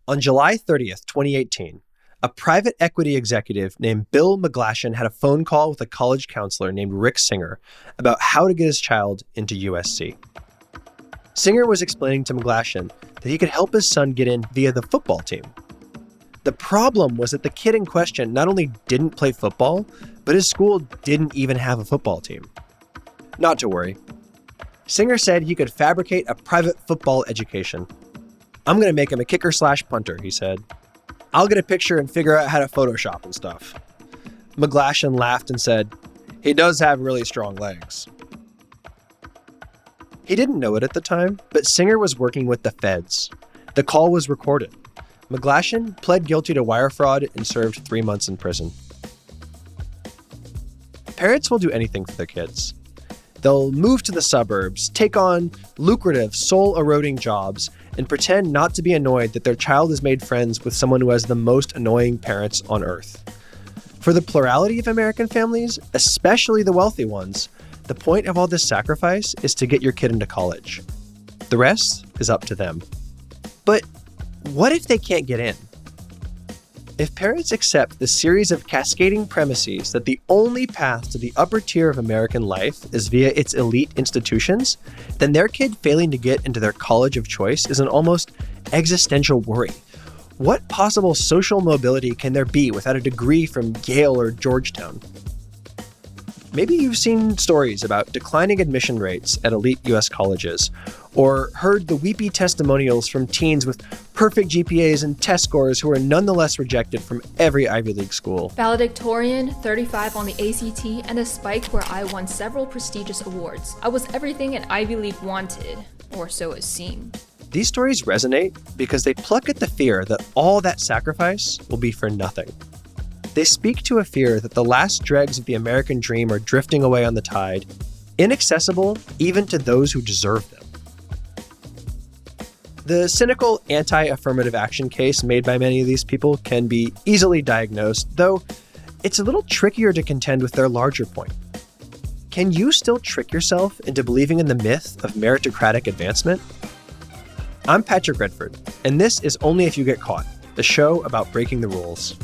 On July 30th, 2018, a private equity executive named Bill McGlashan had a phone call with a college counselor named Rick Singer about how to get his child into USC. Singer was explaining to McGlashan that he could help his son get in via the football team. The problem was that the kid in question not only didn't play football, but his school didn't even have a football team. Not to worry. Singer said he could fabricate a private football education. I'm going to make him a kicker/punter, he said. I'll get a picture and figure out how to Photoshop and stuff. McGlashan laughed and said, he does have really strong legs. He didn't know it at the time, but Singer was working with the feds. The call was recorded. McGlashan pled guilty to wire fraud and served 3 months in prison. Parents will do anything for their kids. They'll move to the suburbs, take on lucrative, soul-eroding jobs, and pretend not to be annoyed that their child has made friends with someone who has the most annoying parents on earth. For the plurality of American families, especially the wealthy ones, the point of all this sacrifice is to get your kid into college. The rest is up to them. But what if they can't get in? If parents accept the series of cascading premises that the only path to the upper tier of American life is via its elite institutions, then their kid failing to get into their college of choice is an almost existential worry. What possible social mobility can there be without a degree from Yale or Georgetown? Maybe you've seen stories about declining admission rates at elite U.S. colleges, or heard the weepy testimonials from teens with perfect GPAs and test scores who are nonetheless rejected from every Ivy League school. Valedictorian, 35 on the ACT, and a spike where I won several prestigious awards. I was everything an Ivy League wanted, or so it seemed. These stories resonate because they pluck at the fear that all that sacrifice will be for nothing. They speak to a fear that the last dregs of the American dream are drifting away on the tide, inaccessible even to those who deserve them. The cynical anti-affirmative action case made by many of these people can be easily diagnosed, though it's a little trickier to contend with their larger point. Can you still trick yourself into believing in the myth of meritocratic advancement? I'm Patrick Redford, and this is Only If You Get Caught, the show about breaking the rules.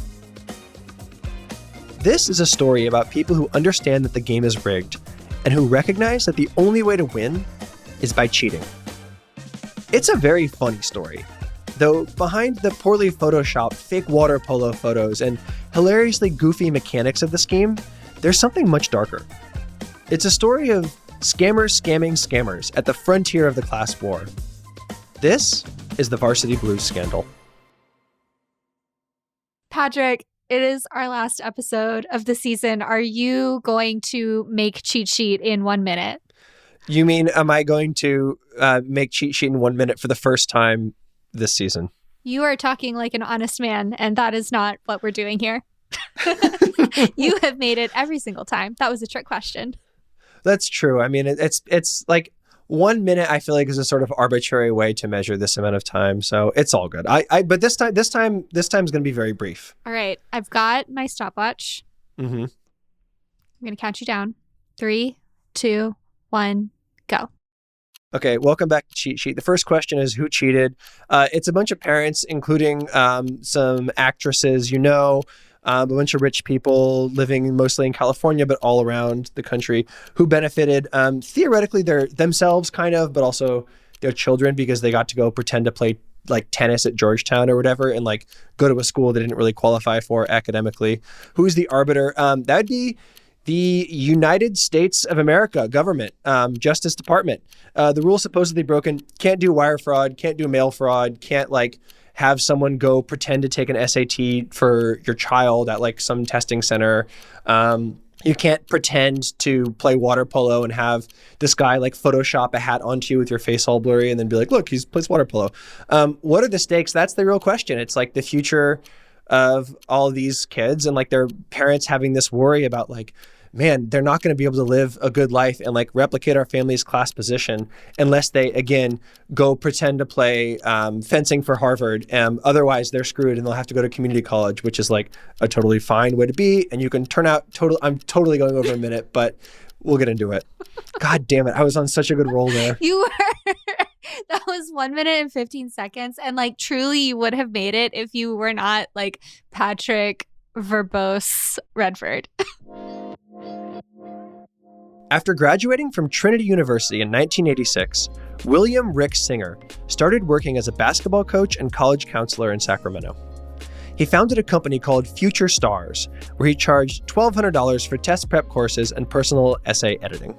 This is a story about people who understand that the game is rigged and who recognize that the only way to win is by cheating. It's a very funny story, though behind the poorly photoshopped fake water polo photos and hilariously goofy mechanics of the scheme, there's something much darker. It's a story of scammers scamming scammers at the frontier of the class war. This is the Varsity Blues scandal. Patrick, it is our last episode of the season. Are you going to make cheat sheet in 1 minute? You mean, am I going to make cheat sheet in 1 minute for the first time this season? You are talking like an honest man, and that is not what we're doing here. You have made it every single time. That was a trick question. That's true. I mean, it's like 1 minute, I feel like, is a sort of arbitrary way to measure this amount of time. So it's all good. But this time is going to be very brief. All right. I've got my stopwatch. Mm-hmm. I'm going to count you down. 3, 2, 1, go. Okay, welcome back to Cheat Sheet. The first question is, who cheated? It's a bunch of parents, including some actresses, a bunch of rich people living mostly in California, but all around the country, who benefited theoretically themselves, kind of, but also their children, because they got to go pretend to play like tennis at Georgetown or whatever, and like go to a school they didn't really qualify for academically. Who's the arbiter? That'd be the United States of America government, Justice Department. The rule supposedly broken: can't do wire fraud, can't do mail fraud, can't like have someone go pretend to take an SAT for your child at like some testing center. You can't pretend to play water polo and have this guy like Photoshop a hat onto you with your face all blurry and then be like, look, he plays water polo. What are the stakes? That's the real question. It's like the future of all of these kids and like their parents having this worry about like, man, they're not going to be able to live a good life and like replicate our family's class position unless they, again, go pretend to play fencing for Harvard. Otherwise, they're screwed and they'll have to go to community college, which is like a totally fine way to be. And you can turn out I'm totally going over a minute, but we'll get into it. God damn it. I was on such a good roll there. You were. That was 1 minute and 15 seconds. And like, truly, you would have made it if you were not like Patrick verbose Redford. After graduating from Trinity University in 1986, William Rick Singer started working as a basketball coach and college counselor in Sacramento. He founded a company called Future Stars, where he charged $1,200 for test prep courses and personal essay editing.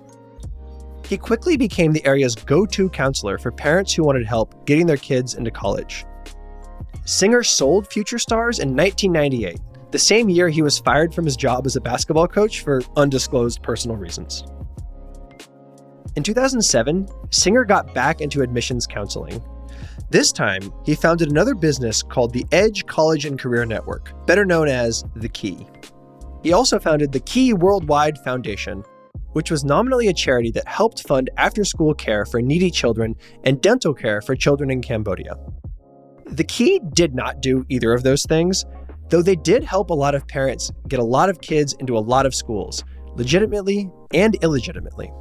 He quickly became the area's go-to counselor for parents who wanted help getting their kids into college. Singer sold Future Stars in 1998, the same year he was fired from his job as a basketball coach for undisclosed personal reasons. In 2007, Singer got back into admissions counseling. This time, he founded another business called the Edge College and Career Network, better known as The Key. He also founded the Key Worldwide Foundation, which was nominally a charity that helped fund after-school care for needy children and dental care for children in Cambodia. The Key did not do either of those things, though they did help a lot of parents get a lot of kids into a lot of schools, legitimately and illegitimately.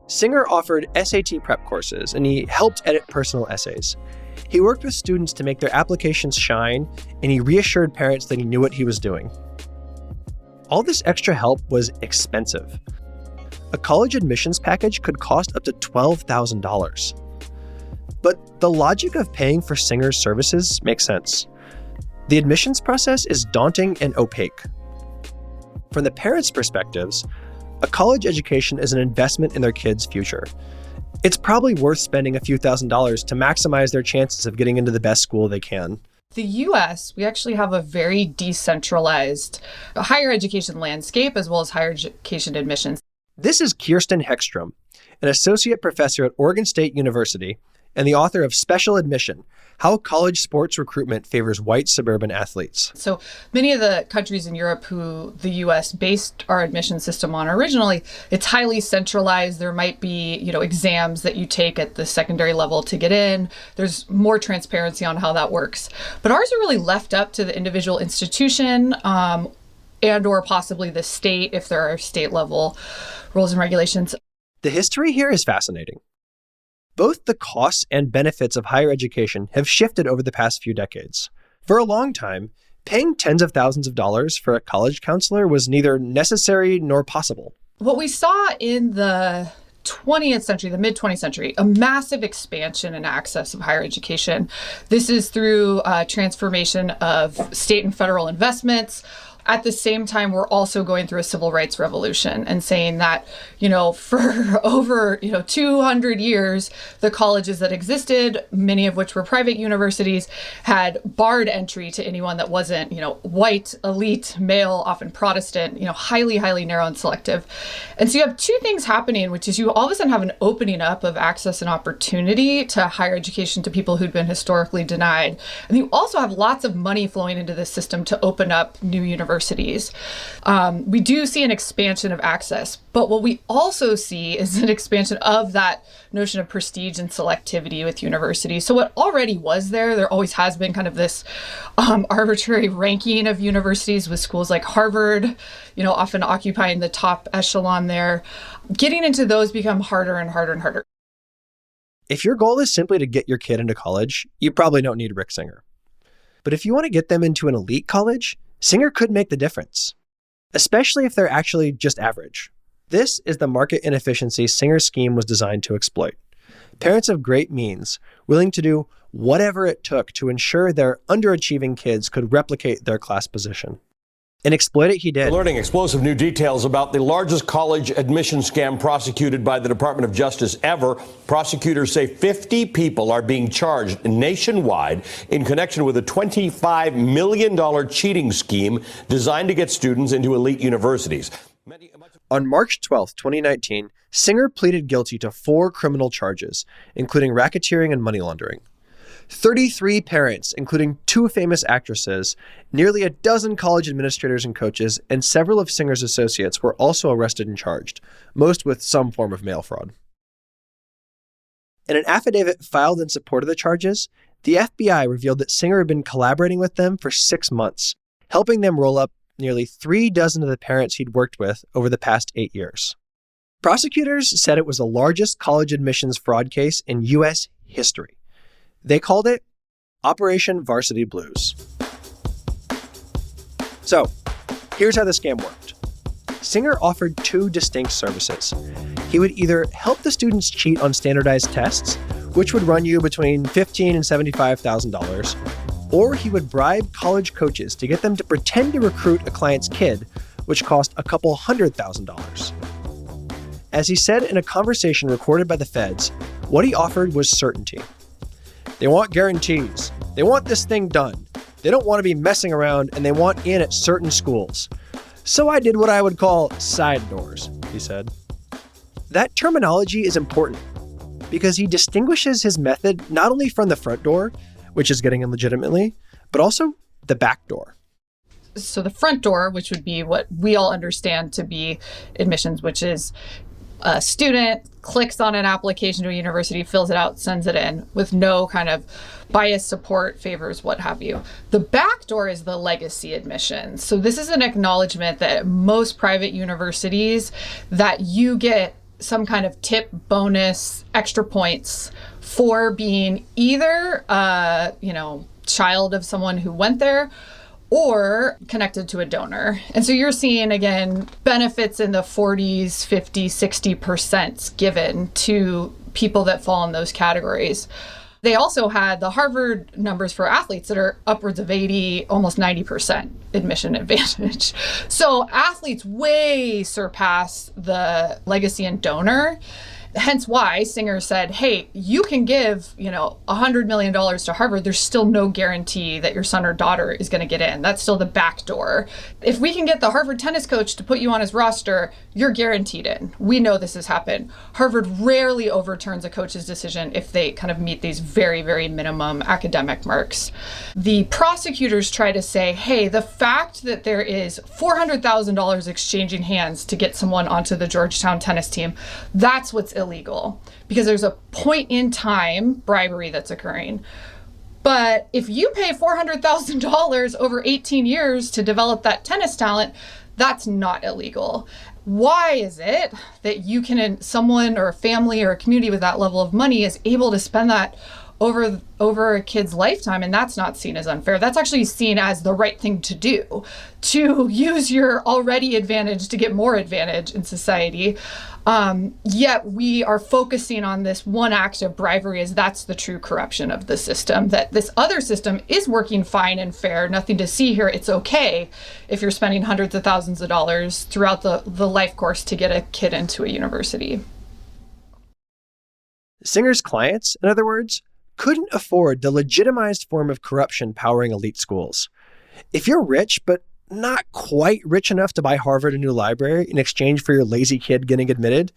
Singer offered SAT prep courses, and he helped edit personal essays. He worked with students to make their applications shine, and he reassured parents that he knew what he was doing. All this extra help was expensive. A college admissions package could cost up to $12,000. But the logic of paying for Singer's services makes sense. The admissions process is daunting and opaque. From the parents' perspectives, a college education is an investment in their kids' future. It's probably worth spending a few $1,000s to maximize their chances of getting into the best school they can. The U.S., we actually have a very decentralized higher education landscape as well as higher education admissions. This is Kirsten Hextrum, an associate professor at Oregon State University and the author of Special Admission: How College Sports Recruitment Favors White Suburban Athletes. So many of the countries in Europe who the U.S. based our admission system on originally, it's highly centralized. There might be, exams that you take at the secondary level to get in. There's more transparency on how that works. But ours are really left up to the individual institution and or possibly the state if there are state level rules and regulations. The history here is fascinating. Both the costs and benefits of higher education have shifted over the past few decades. For a long time, paying tens of thousands of dollars for a college counselor was neither necessary nor possible. What we saw in the 20th century, the mid-20th century, a massive expansion and access of higher education. This is through transformation of state and federal investments. At the same time, we're also going through a civil rights revolution and saying that, for over, 200 years, the colleges that existed, many of which were private universities, had barred entry to anyone that wasn't, white, elite, male, often Protestant, highly, highly narrow and selective. And so you have two things happening, which is you all of a sudden have an opening up of access and opportunity to higher education to people who'd been historically denied. And you also have lots of money flowing into the system to open up new universities. We do see an expansion of access, but what we also see is an expansion of that notion of prestige and selectivity with universities. So what already was there always has been kind of this arbitrary ranking of universities with schools like Harvard, often occupying the top echelon there. Getting into those become harder and harder and harder. If your goal is simply to get your kid into college, you probably don't need Rick Singer. But if you want to get them into an elite college, Singer could make the difference, especially if they're actually just average. This is the market inefficiency Singer's scheme was designed to exploit. Parents of great means, willing to do whatever it took to ensure their underachieving kids could replicate their class position. And exploit it he did. We're learning explosive new details about the largest college admission scam prosecuted by the Department of Justice ever. Prosecutors say 50 people are being charged nationwide in connection with a $25 million cheating scheme designed to get students into elite universities. On March 12, 2019, Singer pleaded guilty to 4 criminal charges, including racketeering and money laundering. 33 parents, including 2 famous actresses, nearly a dozen college administrators and coaches, and several of Singer's associates were also arrested and charged, most with some form of mail fraud. In an affidavit filed in support of the charges, the FBI revealed that Singer had been collaborating with them for 6 months, helping them roll up nearly 3 dozen of the parents he'd worked with over the past 8 years. Prosecutors said it was the largest college admissions fraud case in U.S. history. They called it Operation Varsity Blues. So, here's how the scam worked. Singer offered two distinct services. He would either help the students cheat on standardized tests, which would run you between $15,000 and $75,000, or he would bribe college coaches to get them to pretend to recruit a client's kid, which cost a couple $100,000. As he said in a conversation recorded by the feds, what he offered was certainty. They want guarantees. They want this thing done. They don't want to be messing around, and they want in at certain schools. So I did what I would call side doors, he said. That terminology is important because he distinguishes his method not only from the front door, which is getting in legitimately, but also the back door. So the front door, which would be what we all understand to be admissions, which is a student clicks on an application to a university, fills it out, sends it in with no kind of bias, support, favors, what have you. The back door is the legacy admission. So this is an acknowledgement that most private universities that you get some kind of tip, bonus, extra points for being either child of someone who went there or connected to a donor. And so you're seeing, again, benefits in the 40s, 50s, 60% given to people that fall in those categories. They also had the Harvard numbers for athletes that are upwards of 80, almost 90% admission advantage. So athletes way surpass the legacy and donor. Hence why Singer said, hey, you can give, $100 million to Harvard. There's still no guarantee that your son or daughter is going to get in. That's still the back door. If we can get the Harvard tennis coach to put you on his roster, you're guaranteed in. We know this has happened. Harvard rarely overturns a coach's decision if they kind of meet these very, very minimum academic marks. The prosecutors try to say, hey, the fact that there is $400,000 exchanging hands to get someone onto the Georgetown tennis team, that's what's illegal, because there's a point in time bribery that's occurring. But if you pay $400,000 over 18 years to develop that tennis talent, that's not illegal. Why is it that someone or a family or a community with that level of money is able to spend that over a kid's lifetime, and that's not seen as unfair? That's actually seen as the right thing to do, to use your already advantage to get more advantage in society. Yet we are focusing on this one act of bribery as that's the true corruption of the system, that this other system is working fine and fair, nothing to see here. It's okay if you're spending hundreds of thousands of dollars throughout the life course to get a kid into a university. Singer's clients, in other words, couldn't afford the legitimized form of corruption powering elite schools. If you're rich, but not quite rich enough to buy Harvard a new library in exchange for your lazy kid getting admitted,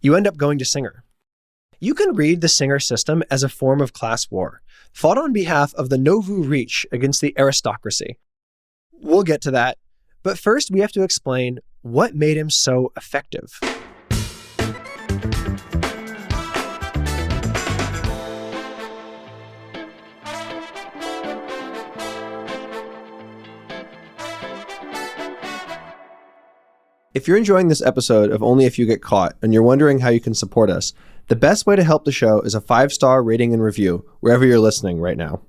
you end up going to Singer. You can read the Singer system as a form of class war, fought on behalf of the nouveau riche against the aristocracy. We'll get to that, but first we have to explain what made him so effective. If you're enjoying this episode of Only If You Get Caught and you're wondering how you can support us, the best way to help the show is a 5-star rating and review wherever you're listening right now.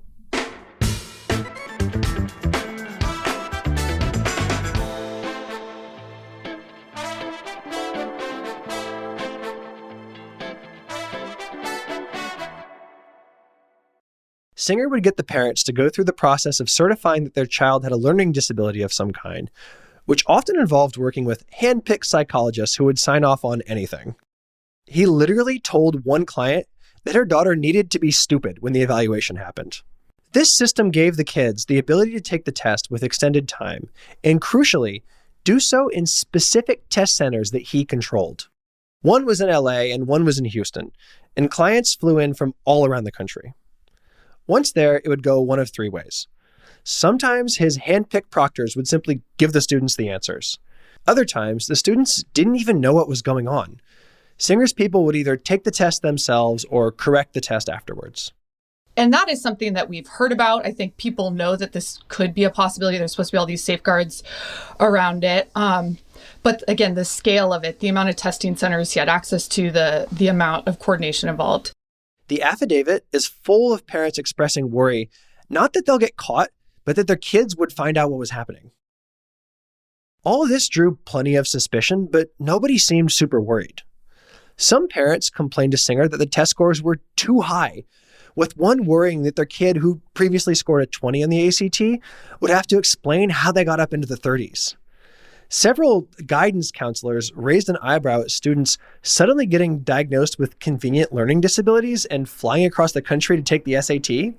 Singer would get the parents to go through the process of certifying that their child had a learning disability of some kind, which often involved working with hand-picked psychologists who would sign off on anything. He literally told one client that her daughter needed to be stupid when the evaluation happened. This system gave the kids the ability to take the test with extended time, and crucially, do so in specific test centers that he controlled. One was in LA and one was in Houston, and clients flew in from all around the country. Once there, it would go one of three ways. Sometimes his hand-picked proctors would simply give the students the answers. Other times, the students didn't even know what was going on. Singer's people would either take the test themselves or correct the test afterwards. And that is something that we've heard about. I think people know that this could be a possibility. There's supposed to be all these safeguards around it. But again, the scale of it, the amount of testing centers he had access to, the amount of coordination involved. The affidavit is full of parents expressing worry, not that they'll get caught, but that their kids would find out what was happening. All of this drew plenty of suspicion, but nobody seemed super worried. Some parents complained to Singer that the test scores were too high, with one worrying that their kid, who previously scored a 20 on the ACT, would have to explain how they got up into the 30s. Several guidance counselors raised an eyebrow at students suddenly getting diagnosed with convenient learning disabilities and flying across the country to take the SAT.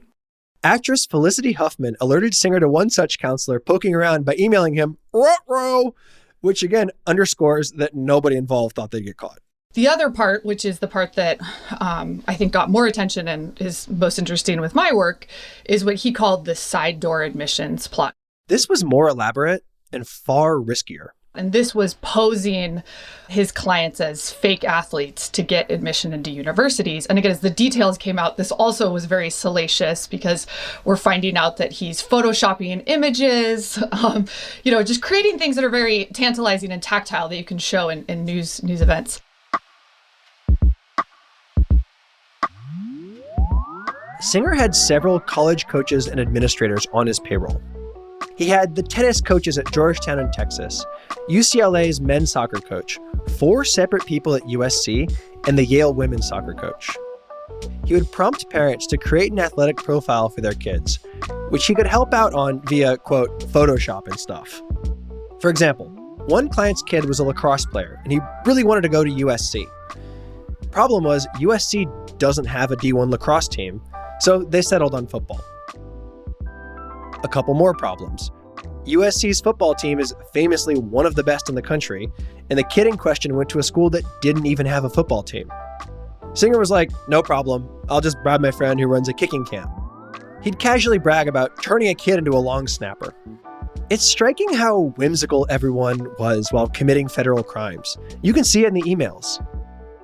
Actress Felicity Huffman alerted Singer to one such counselor poking around by emailing him, "Ruh-roh," which again underscores that nobody involved thought they'd get caught. The other part, which is the part that I think got more attention and is most interesting with my work, is what he called the side door admissions plot. This was more elaborate and far riskier. And this was posing his clients as fake athletes to get admission into universities. And again, as the details came out, this also was very salacious because we're finding out that he's photoshopping images, just creating things that are very tantalizing and tactile that you can show in news events. Singer had several college coaches and administrators on his payroll. He had the tennis coaches at Georgetown in Texas, UCLA's men's soccer coach, 4 separate people at USC, and the Yale women's soccer coach. He would prompt parents to create an athletic profile for their kids, which he could help out on via, quote, Photoshop and stuff. For example, one client's kid was a lacrosse player, and he really wanted to go to USC. Problem was, USC doesn't have a D1 lacrosse team, so they settled on football. A couple more problems. USC's football team is famously one of the best in the country, and the kid in question went to a school that didn't even have a football team. Singer was like, "No problem, I'll just bribe my friend who runs a kicking camp." He'd casually brag about turning a kid into a long snapper. It's striking how whimsical everyone was while committing federal crimes. You can see it in the emails.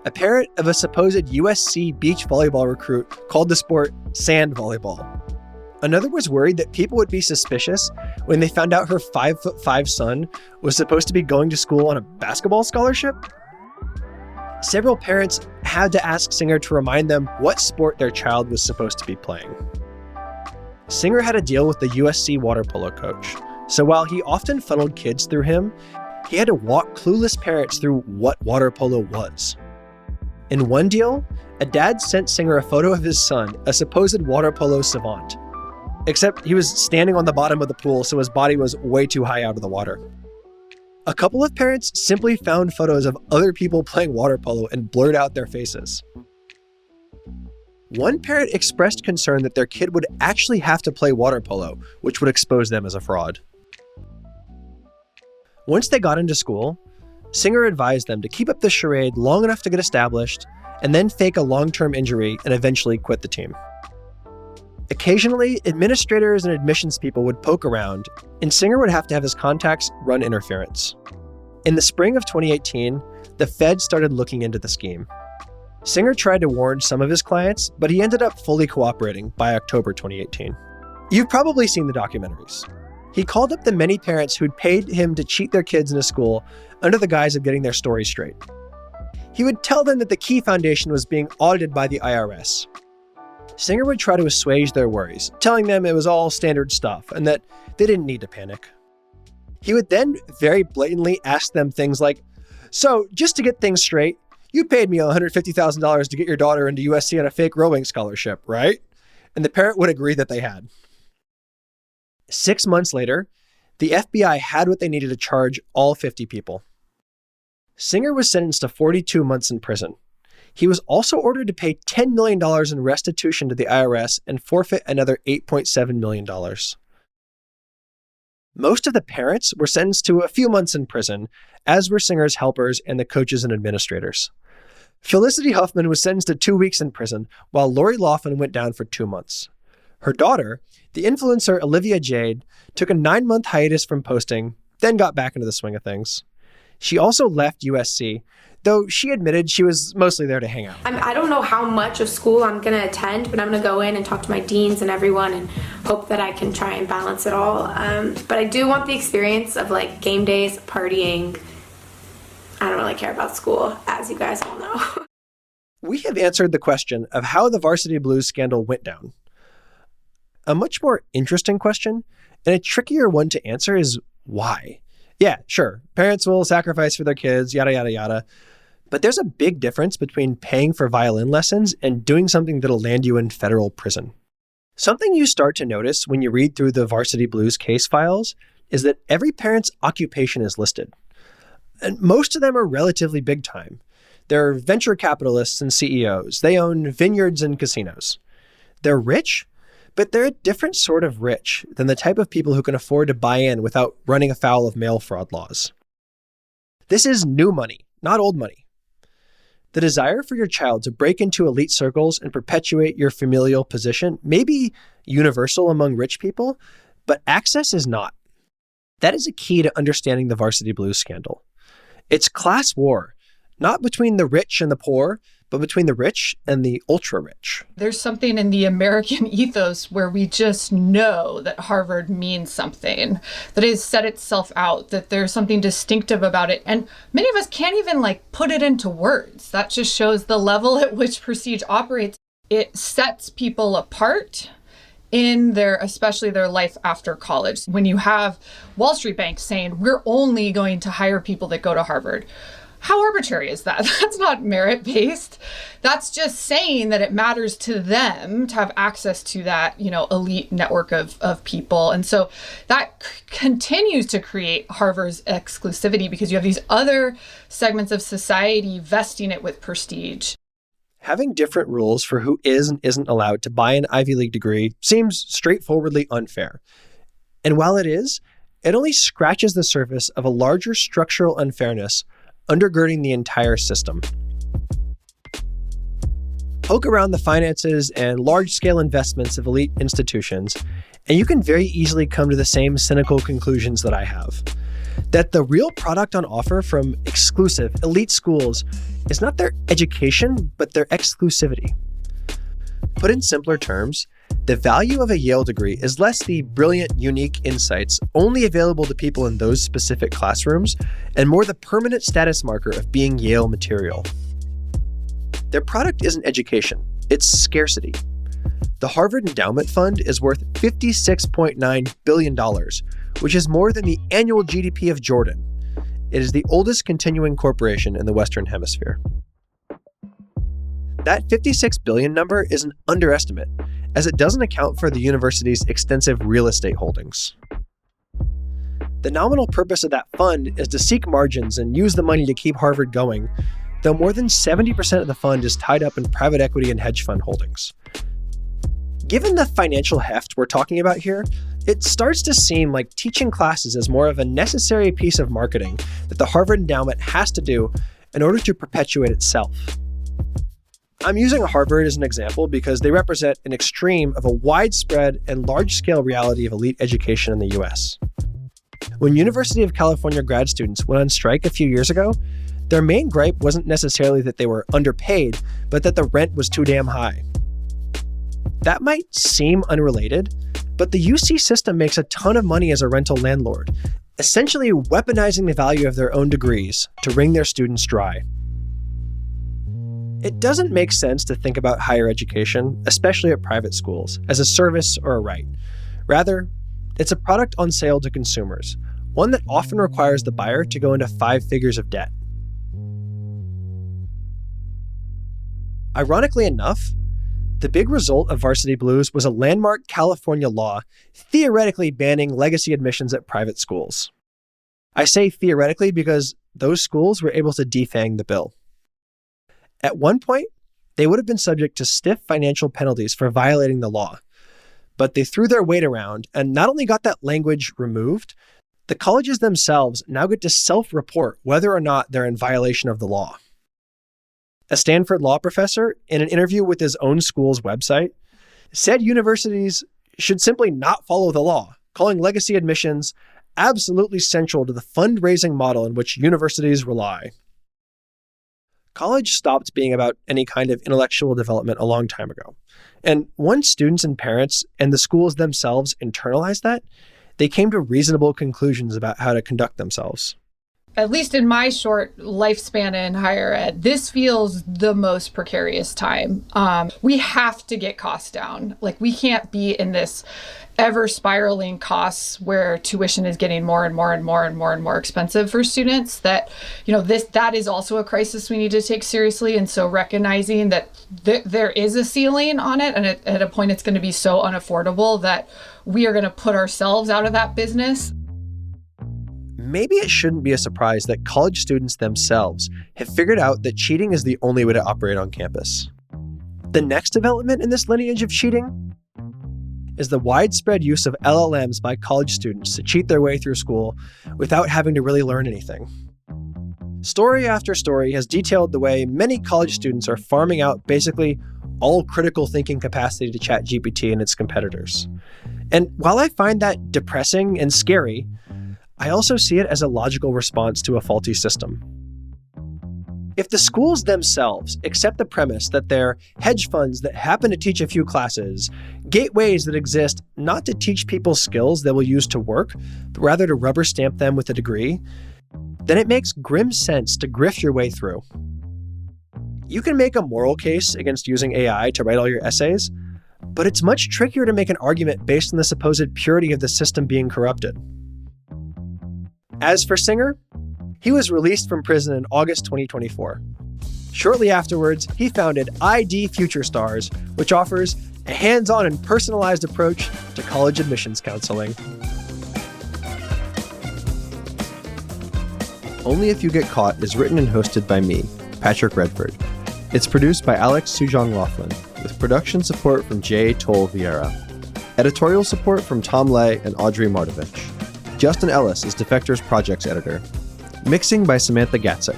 A parent of a supposed USC beach volleyball recruit called the sport sand volleyball. Another was worried that people would be suspicious when they found out her 5'5" son was supposed to be going to school on a basketball scholarship. Several parents had to ask Singer to remind them what sport their child was supposed to be playing. Singer had a deal with the USC water polo coach, so while he often funneled kids through him, he had to walk clueless parents through what water polo was. In one deal, a dad sent Singer a photo of his son, a supposed water polo savant. Except he was standing on the bottom of the pool, so his body was way too high out of the water. A couple of parents simply found photos of other people playing water polo and blurred out their faces. One parent expressed concern that their kid would actually have to play water polo, which would expose them as a fraud. Once they got into school, Singer advised them to keep up the charade long enough to get established, and then fake a long-term injury and eventually quit the team. Occasionally, administrators and admissions people would poke around, and Singer would have to have his contacts run interference. In the spring of 2018, the Fed started looking into the scheme. Singer tried to warn some of his clients, but he ended up fully cooperating by October 2018. You've probably seen the documentaries. He called up the many parents who'd paid him to cheat their kids into school under the guise of getting their story straight. He would tell them that the Key Foundation was being audited by the IRS. Singer would try to assuage their worries, telling them it was all standard stuff and that they didn't need to panic. He would then very blatantly ask them things like, "So, just to get things straight, you paid me $150,000 to get your daughter into USC on a fake rowing scholarship, right?" And the parent would agree that they had. 6 months later, the FBI had what they needed to charge all 50 people. Singer was sentenced to 42 months in prison. He was also ordered to pay $10 million in restitution to the IRS and forfeit another $8.7 million. Most of the parents were sentenced to a few months in prison, as were Singer's helpers and the coaches and administrators. Felicity Huffman was sentenced to 2 weeks in prison, while Lori Laughlin went down for 2 months. Her daughter, the influencer Olivia Jade, took a 9-month hiatus from posting, then got back into the swing of things. She also left USC, though she admitted she was mostly there to hang out. I don't know how much of school I'm going to attend, but I'm going to go in and talk to my deans and everyone and hope that I can try and balance it all. But I do want the experience of like game days, partying, I don't really care about school, as you guys all know. We have answered the question of how the Varsity Blues scandal went down. A much more interesting question, and a trickier one to answer, is why? Yeah, sure, parents will sacrifice for their kids, yada, yada, yada. But there's a big difference between paying for violin lessons and doing something that'll land you in federal prison. Something you start to notice when you read through the Varsity Blues case files is that every parent's occupation is listed. And most of them are relatively big time. They're venture capitalists and CEOs. They own vineyards and casinos. They're rich, but they're a different sort of rich than the type of people who can afford to buy in without running afoul of mail fraud laws. This is new money, not old money. The desire for your child to break into elite circles and perpetuate your familial position may be universal among rich people, but access is not. That is a key to understanding the Varsity Blues scandal. It's class war, not between the rich and the poor, but between the rich and the ultra-rich. There's something in the American ethos where we just know that Harvard means something, that it has set itself out, that there's something distinctive about it. And many of us can't even put it into words. That just shows the level at which Prestige operates. It sets people apart in especially their life after college. When you have Wall Street banks saying, we're only going to hire people that go to Harvard. How arbitrary is that? That's not merit-based. That's just saying that it matters to them to have access to that, elite network of people. And so that continues to create Harvard's exclusivity because you have these other segments of society vesting it with prestige. Having different rules for who is and isn't allowed to buy an Ivy League degree seems straightforwardly unfair. And while it is, it only scratches the surface of a larger structural unfairness undergirding the entire system. Poke around the finances and large-scale investments of elite institutions, and you can very easily come to the same cynical conclusions that I have. That the real product on offer from exclusive elite schools is not their education, but their exclusivity. Put in simpler terms, the value of a Yale degree is less the brilliant, unique insights only available to people in those specific classrooms, and more the permanent status marker of being Yale material. Their product isn't education, it's scarcity. The Harvard Endowment Fund is worth $56.9 billion, which is more than the annual GDP of Jordan. It is the oldest continuing corporation in the Western Hemisphere. That 56 billion number is an underestimate, as it doesn't account for the university's extensive real estate holdings. The nominal purpose of that fund is to seek margins and use the money to keep Harvard going, though more than 70% of the fund is tied up in private equity and hedge fund holdings. Given the financial heft we're talking about here, it starts to seem like teaching classes is more of a necessary piece of marketing that the Harvard Endowment has to do in order to perpetuate itself. I'm using Harvard as an example because they represent an extreme of a widespread and large-scale reality of elite education in the US. When University of California grad students went on strike a few years ago, their main gripe wasn't necessarily that they were underpaid, but that the rent was too damn high. That might seem unrelated, but the UC system makes a ton of money as a rental landlord, essentially weaponizing the value of their own degrees to wring their students dry. It doesn't make sense to think about higher education, especially at private schools, as a service or a right. Rather, it's a product on sale to consumers, one that often requires the buyer to go into 5 figures of debt. Ironically enough, the big result of Varsity Blues was a landmark California law theoretically banning legacy admissions at private schools. I say theoretically because those schools were able to defang the bill. At one point, they would have been subject to stiff financial penalties for violating the law, but they threw their weight around and not only got that language removed, the colleges themselves now get to self-report whether or not they're in violation of the law. A Stanford law professor, in an interview with his own school's website, said universities should simply not follow the law, calling legacy admissions absolutely central to the fundraising model in which universities rely. College stopped being about any kind of intellectual development a long time ago. And once students and parents and the schools themselves internalized that, they came to reasonable conclusions about how to conduct themselves. At least in my short lifespan in higher ed, this feels the most precarious time. We have to get costs down. Like, we can't be in this ever spiraling costs where tuition is getting more and more and more and more and more expensive for students. That, that is also a crisis we need to take seriously. And so recognizing that there is a ceiling on it, and at a point it's going to be so unaffordable that we are going to put ourselves out of that business. Maybe it shouldn't be a surprise that college students themselves have figured out that cheating is the only way to operate on campus. The next development in this lineage of cheating is the widespread use of LLMs by college students to cheat their way through school without having to really learn anything. Story after story has detailed the way many college students are farming out basically all critical thinking capacity to ChatGPT and its competitors. And while I find that depressing and scary, I also see it as a logical response to a faulty system. If the schools themselves accept the premise that they're hedge funds that happen to teach a few classes, gateways that exist not to teach people skills they will use to work, but rather to rubber stamp them with a degree, then it makes grim sense to grift your way through. You can make a moral case against using AI to write all your essays, but it's much trickier to make an argument based on the supposed purity of the system being corrupted. As for Singer, he was released from prison in August 2024. Shortly afterwards, he founded ID Future Stars, which offers a hands-on and personalized approach to college admissions counseling. Only If You Get Caught is written and hosted by me, Patrick Redford. It's produced by Alex Sujong Laughlin, with production support from Jay Toll Vieira. Editorial support from Tom Lay and Audrey Martovich. Justin Ellis is Defector's projects editor. Mixing by Samantha Gatzik.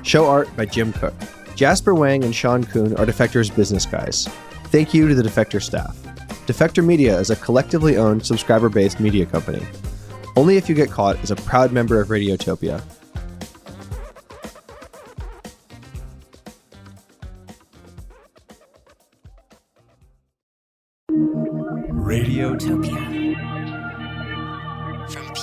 Show art by Jim Cook. Jasper Wang and Sean Kuhn are Defector's business guys. Thank you to the Defector staff. Defector Media is a collectively owned, subscriber-based media company. Only If You Get Caught is a proud member of Radiotopia. Radiotopia. From